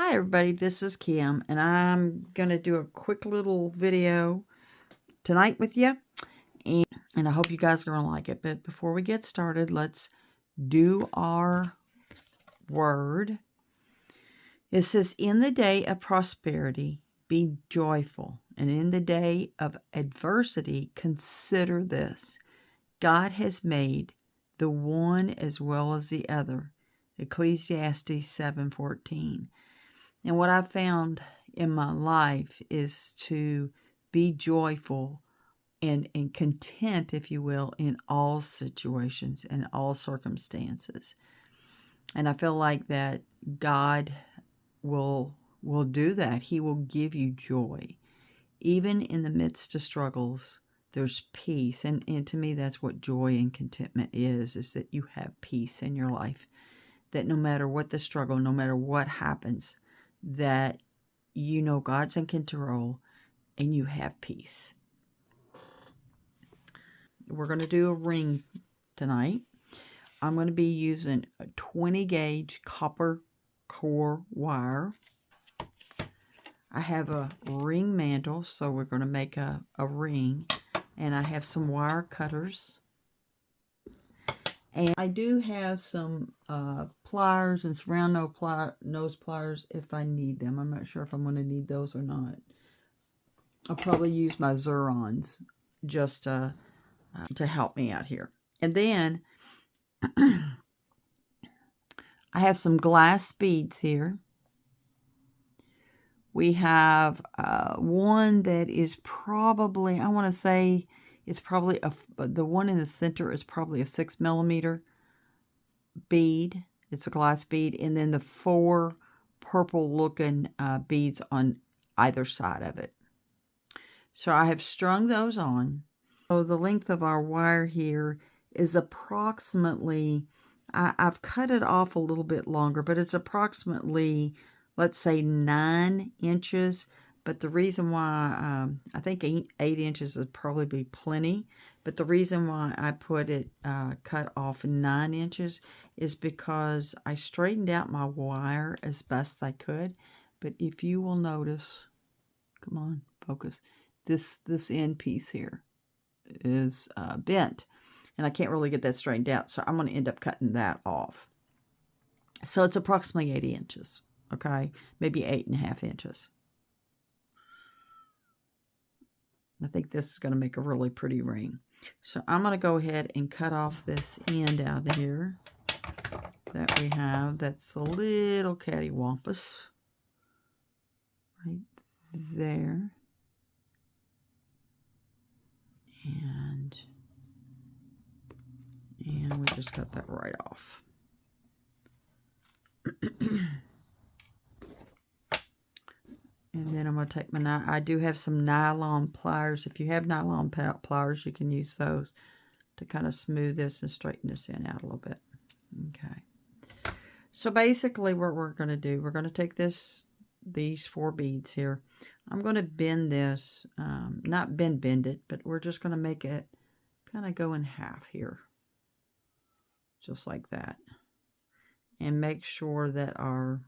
Hi everybody, this is Kim, and I'm going to do a quick little video tonight with you, and I hope you guys are going to like it. But before we get started, let's do our word. It says, in the day of prosperity, be joyful, and in the day of adversity, consider this. God has made the one as well as the other. Ecclesiastes 7:14. And what I've found in my life is to be joyful and content, if you will, in all situations and all circumstances. And I feel like that God will do that. He will give you joy. Even in the midst of struggles, there's peace. And to me, that's what joy and contentment is that you have peace in your life. That no matter what the struggle, no matter what happens, that you know God's in control and you have peace. We're going to do a ring tonight. I'm going to be using a 20 gauge copper core wire. I have a ring mandrel, so we're going to make a ring. And I have some wire cutters. And I do have some pliers and some round nose pliers if I need them. I'm not sure if I'm going to need those or not. I'll probably use my Zurons just to help me out here. And then I have some glass beads here. We have one that is probably, I want to say, it's probably the one in the center is probably a 6mm bead. It's a glass bead, and then the 4 purple looking beads on either side of it. So I have strung those on. So the length of our wire here is approximately, I've cut it off a little bit longer, but it's approximately, let's say 9 inches. But the reason why, I think 8 inches would probably be plenty. But the reason why I put it cut off 9 inches is because I straightened out my wire as best I could. But if you will notice, come on, focus, this end piece here is bent. And I can't really get that straightened out. So I'm going to end up cutting that off. So it's approximately 8 inches. Okay, maybe 8.5 inches. I think this is going to make a really pretty ring. So I'm going to go ahead and cut off this end out here that we have. That's a little cattywampus right there. And we just cut that right off. And then I'm going to take my, I do have some nylon pliers. If you have nylon pliers, you can use those to kind of smooth this and straighten this in out a little bit. Okay. So basically what we're going to do, we're going to take these 4 beads here. I'm going to bend this, not bend it, but we're just going to make it kind of go in half here. Just like that. And make sure that our,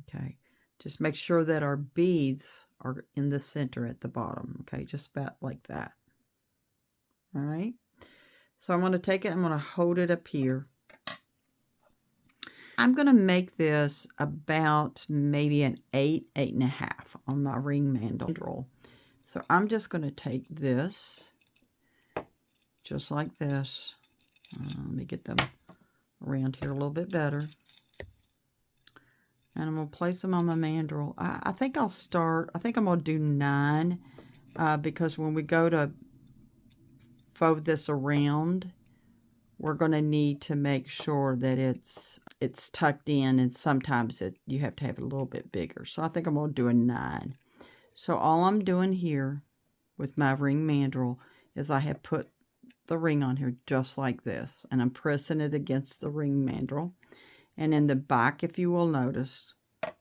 okay, just make sure that our beads are in the center at the bottom. Okay, just about like that. All right. So I'm going to take it, I'm going to hold it up here. I'm going to make this about maybe an 8.5 on my ring mandrel. So I'm just going to take this, just like this. Let me get them around here a little bit better. And I'm going to place them on my mandrel. I think I'll start, I think I'm going to do 9 because when we go to fold this around, we're going to need to make sure that it's tucked in, and sometimes you have to have it a little bit bigger. So I think I'm going to do a 9. So all I'm doing here with my ring mandrel is I have put the ring on here just like this, and I'm pressing it against the ring mandrel. And in the back, if you will notice,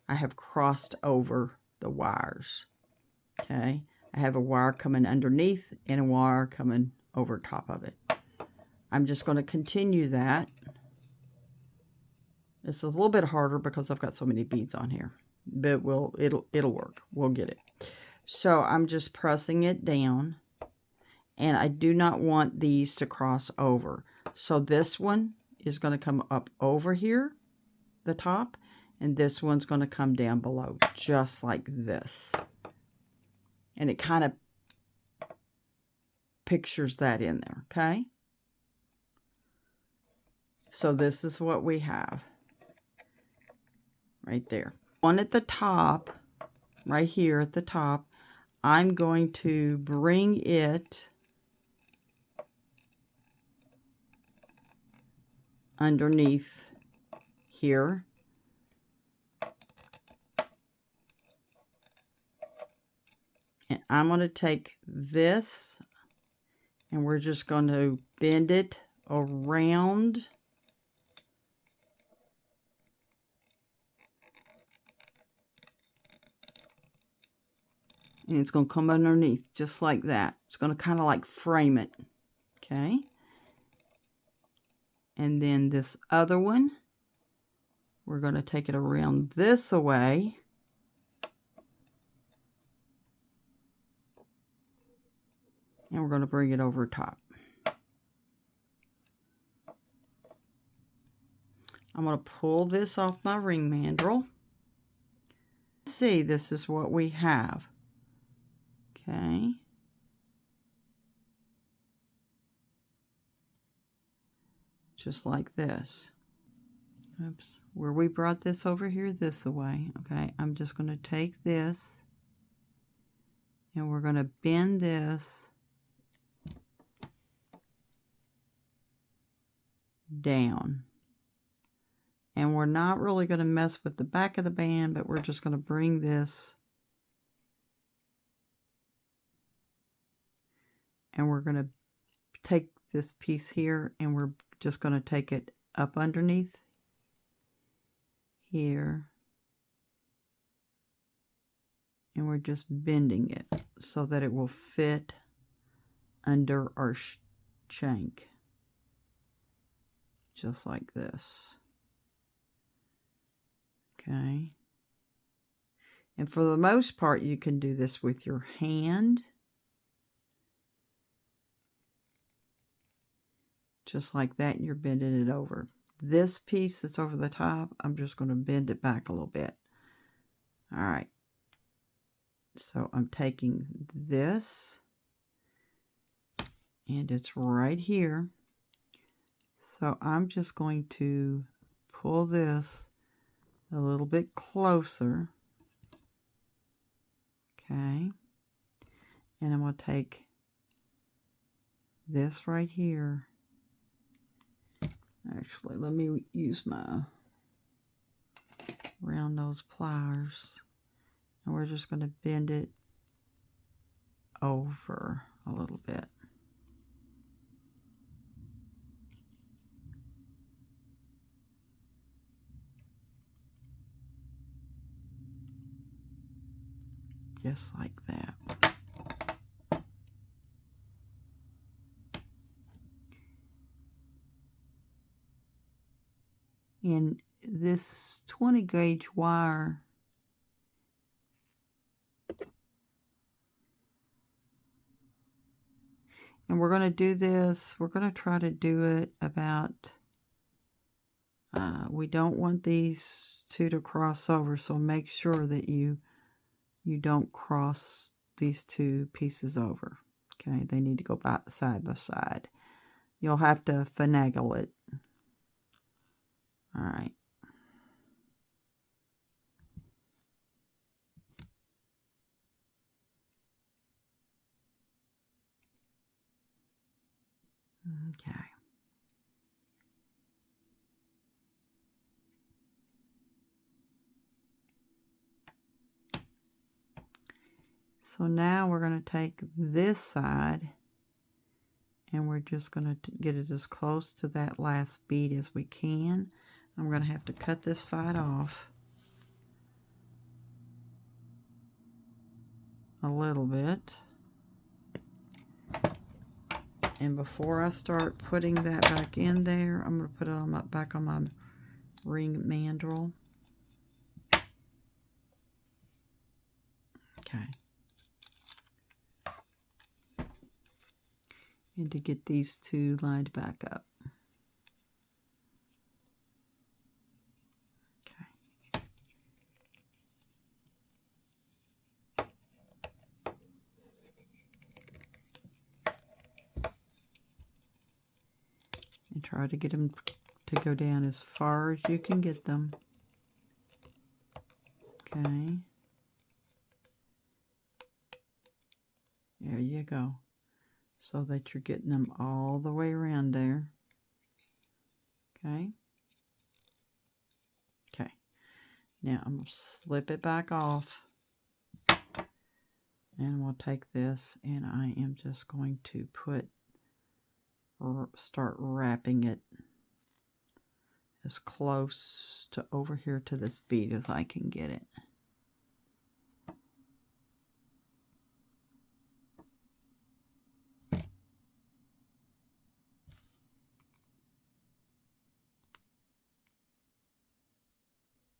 I have crossed over the wires. Okay, I have a wire coming underneath and a wire coming over top of it. I'm just going to continue that This is a little bit harder because I've got so many beads on here, but it'll work. We'll get it. So I'm just pressing it down, and I do not want these to cross over. So this one is going to come up over here, the top, and this one's going to come down below, just like this. And it kind of pictures that in there, okay? So this is what we have right there. One at the top, right here at the top, I'm going to bring it underneath here. And I'm going to take this, and we're just going to bend it around. And it's going to come underneath just like that. It's going to kind of like frame it. Okay. And then this other one, we're going to take it around this way. And we're going to bring it over top. I'm going to pull this off my ring mandrel. See, this is what we have. Okay. Just like this. Oops. Where we brought this over here this way. Okay. I'm just going to take this, and we're going to bend this down. And we're not really going to mess with the back of the band, but we're just going to bring this, and we're going to take this piece here, and we're just going to take it up underneath here, and we're just bending it so that it will fit under our shank, just like this. Okay. And for the most part, you can do this with your hand. Just like that, and you're bending it over. This piece that's over the top, I'm just going to bend it back a little bit. All right. So I'm taking this, and it's right here. So I'm just going to pull this a little bit closer. Okay. And I'm going to take this right here. Actually, let me use my round nose pliers. And we're just going to bend it over a little bit. Just like that. And this 20 gauge wire, and we're going to do this, we're going to try to do it about, we don't want these two to cross over, so make sure that you don't cross these two pieces over. Okay, they need to go side by side. You'll have to finagle it. All right. Okay. So now we're going to take this side, and we're just going to get it as close to that last bead as we can. I'm going to have to cut this side off a little bit. And before I start putting that back in there, I'm going to put it on back on my ring mandrel. Okay. And to get these two lined back up. Okay. And try to get them to go down as far as you can get them. Okay. There you go. So that you're getting them all the way around there. Okay. Okay. Now I'm going to slip it back off. And we'll take this and I am just going to start wrapping it as close to over here to this bead as I can get it.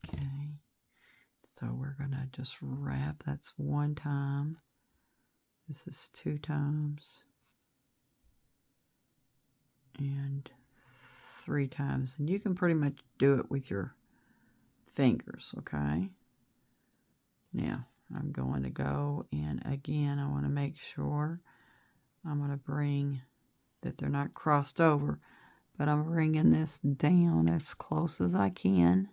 Okay, so we're gonna just wrap. That's 1 time. This is 2 times. And 3 times. And you can pretty much do it with your fingers, okay? Now, I'm going to go, and again, I want to make sure I'm going to bring that they're not crossed over, but I'm bringing this down as close as I can.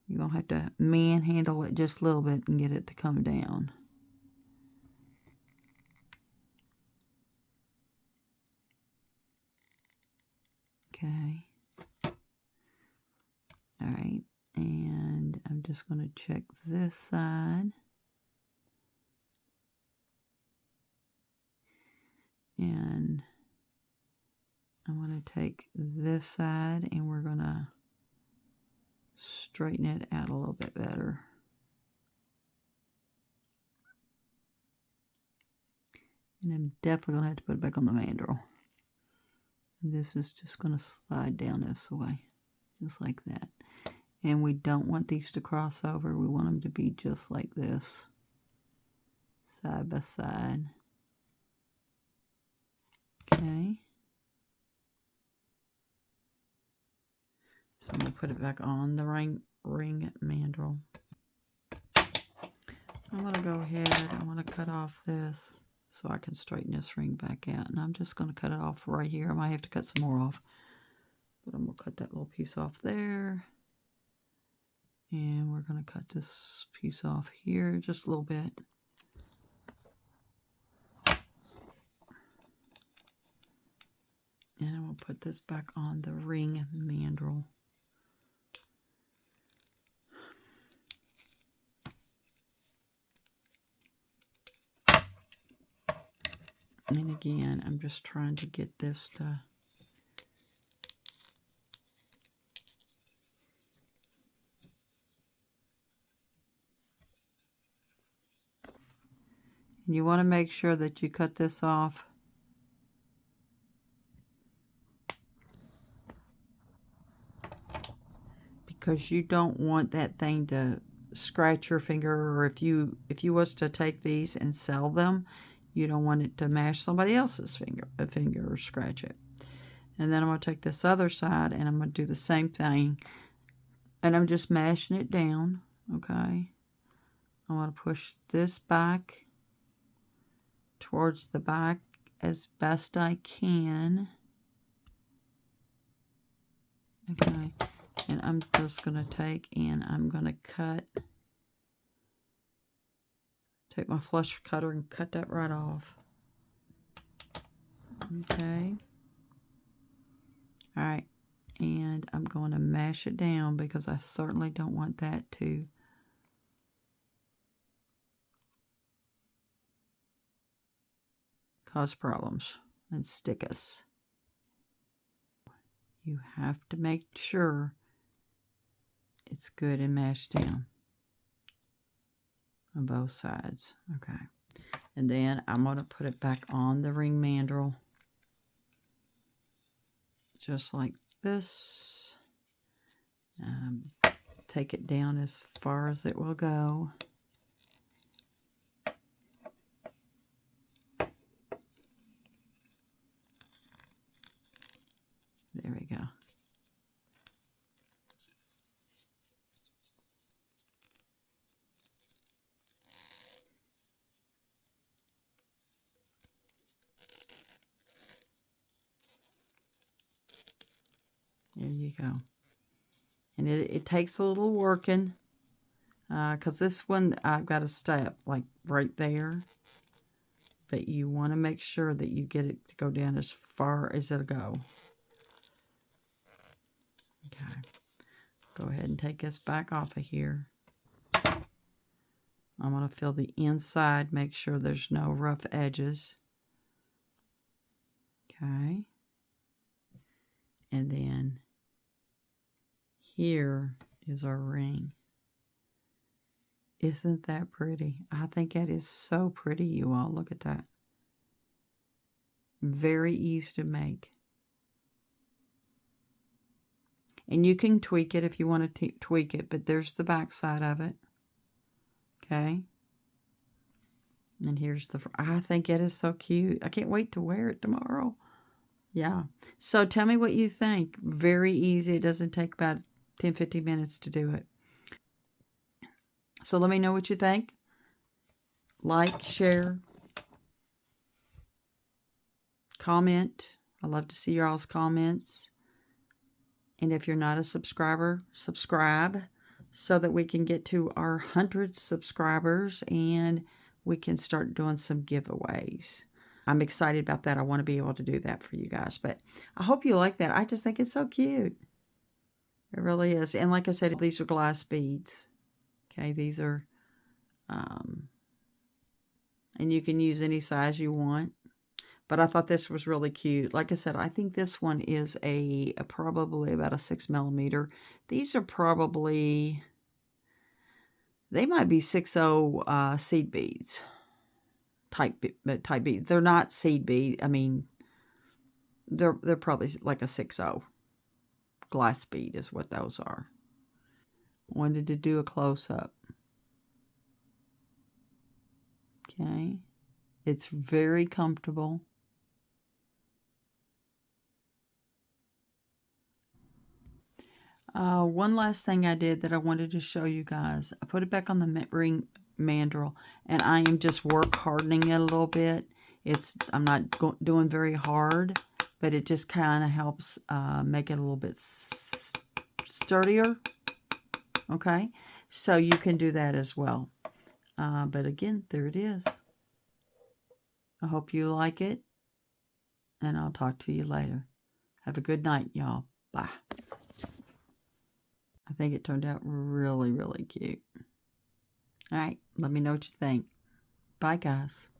You're going to have to manhandle it just a little bit and get it to come down. Okay. All right. And I'm just going to check this side. And I'm going to take this side and we're going to straighten it out a little bit better. And I'm definitely going to have to put it back on the mandrel. This is just going to slide down this way, just like that. And we don't want these to cross over. We want them to be just like this, side by side. Okay. So I'm going to put it back on the ring mandrel. I'm going to go ahead, I want to cut off this so I can straighten this ring back out. And I'm just going to cut it off right here. I might have to cut some more off. But I'm going to cut that little piece off there. And we're going to cut this piece off here just a little bit. And I'm going to put this back on the ring mandrel. And again, I'm just trying to get this to and you want to make sure that you cut this off because you don't want that thing to scratch your finger, or if you was to take these and sell them, you don't want it to mash somebody else's finger or scratch it. And then I'm going to take this other side and I'm going to do the same thing, and I'm just mashing it down. Okay, I want to push this back towards the back as best I can. Okay, and I'm just going to take and I'm going to take my flush cutter and cut that right off. Okay. All right, and I'm going to mash it down because I certainly don't want that to cause problems and stick us. You have to make sure it's good and mashed down on both sides. Okay, and then I'm going to put it back on the ring mandrel. just like this. Take it down as far as it will go. There we go. There you go. And it takes a little working, because this one I've got a step like right there. But you want to make sure that you get it to go down as far as it'll go. Okay. Go ahead and take this back off of here. I'm going to feel the inside, make sure there's no rough edges. Okay. And then here is our ring. Isn't that pretty? I think that is so pretty, you all. Look at that. Very easy to make. And you can tweak it if you want to tweak it, but there's the back side of it. Okay. And here's the, I think it is so cute. I can't wait to wear it tomorrow. Yeah. So tell me what you think. Very easy. It doesn't take about 10-15 minutes to do it. So let me know what you think. Like, share, comment. I love to see your all's comments. And if you're not a subscriber, subscribe so that we can get to our 100 subscribers and we can start doing some giveaways. I'm excited about that. I want to be able to do that for you guys. But I hope you like that. I just think it's so cute. It really is. And like I said, these are glass beads. Okay, these are, and you can use any size you want. But I thought this was really cute. Like I said, I think this one is a probably about a 6mm. These are probably, they might be 6.0 seed beads type bead. They're not seed bead. I mean, they're probably like a 6.0 glass bead is what those are. Wanted to do a close-up. Okay. It's very comfortable. One last thing I did that I wanted to show you guys. I put it back on the ring mandrel, and I am just work hardening it a little bit. I'm not doing very hard, but it just kind of helps make it a little bit sturdier. Okay, so you can do that as well. But again, there it is. I hope you like it, and I'll talk to you later. Have a good night, y'all. Bye. I think it turned out really, really cute. All right, let me know what you think. Bye, guys.